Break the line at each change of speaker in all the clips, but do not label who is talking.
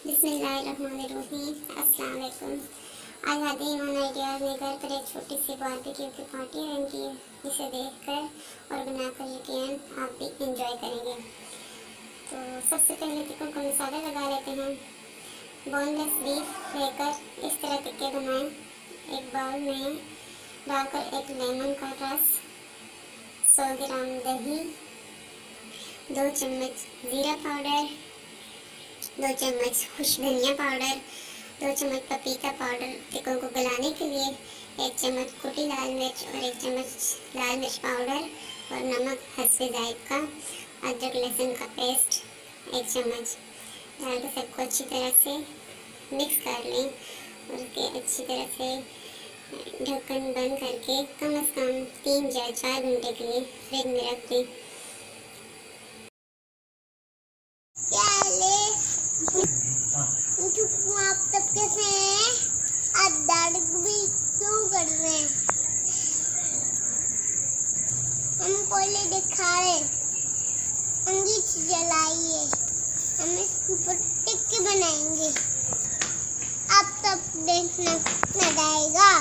बिस्मिल्लाहिर्रहमानिर्रहीम। अस्सलाम वालेकुम। आज हादी ईमान आइडियाज़ ने घर पर एक छोटी सी बारबेक्यू की पार्टी रन की, जिसे देखकर और बनाकर यकीन आप भी इंजॉय करेंगे। तो सबसे पहले चिकन को मसाला लगा लेते हैं। बोनलेस बीफ लेकर इस तरह टिक्के बनाएं। एक बाउल में डालकर एक लेमन का रस, 100 ग्राम दही, 2 चम्मच ज़ीरा पाउडर, 2 चम्मच खुश्क धनिया पाउडर, 2 चम्मच पपीता पाउडर। चिकन को गलाने के लिए 1 चम्मच कुटी लाल मिर्च और 1 चम्मच लाल मिर्च पाउडर और नमक हस्बे जायका। अदरक लहसुन का पेस्ट 1 चम्मच डालकर सबको अच्छी तरह से मिक्स कर लें और उसके अच्छी तरह से ढक्कन बंद करके कम से कम 3 या 4 घंटे के लिए फ्रिज में रख दें।
आप सब कैसे हैं? आज दादी भी क्यों कर रहे हैं? हम कोयले दिखा रहे, अंगीठ जलाइए, हम इसके ऊपर टिक्के बनाएंगे। आप सब देखना मजा आएगा।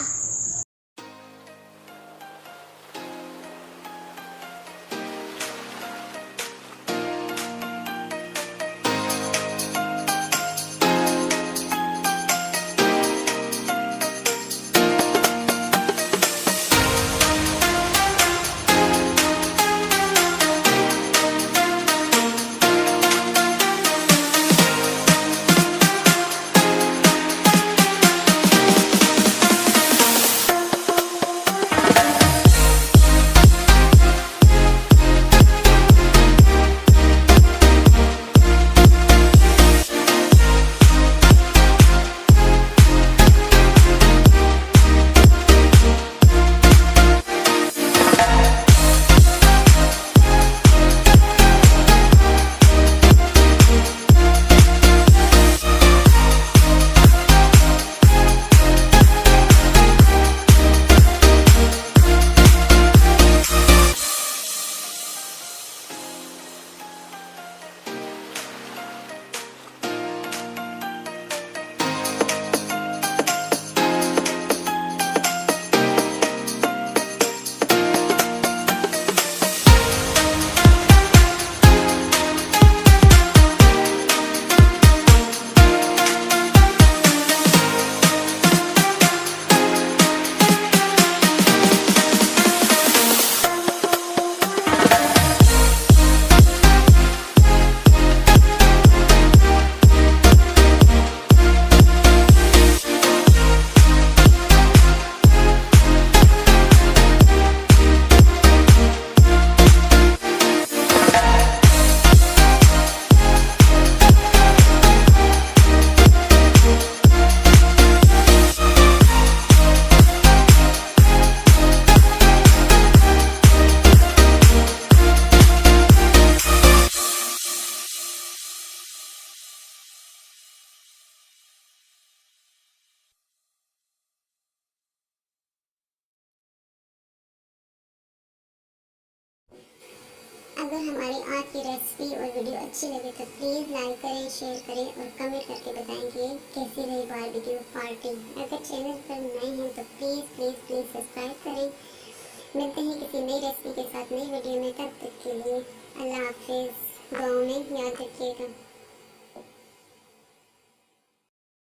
अगर हमारी आज की रेसिपी और वीडियो अच्छी लगे तो प्लीज़ लाइक करें, शेयर करें और कमेंट करके बताएं कि कैसी रही बारबेक्यू पार्टी। अगर चैनल पर नए हैं तो प्लीज़ सब्सक्राइब करें। मिलते हैं किसी नई रेसिपी के साथ नई वीडियो में, तब तक के लिए अल्लाह हाफिज़। दुआओं में याद रखिएगा।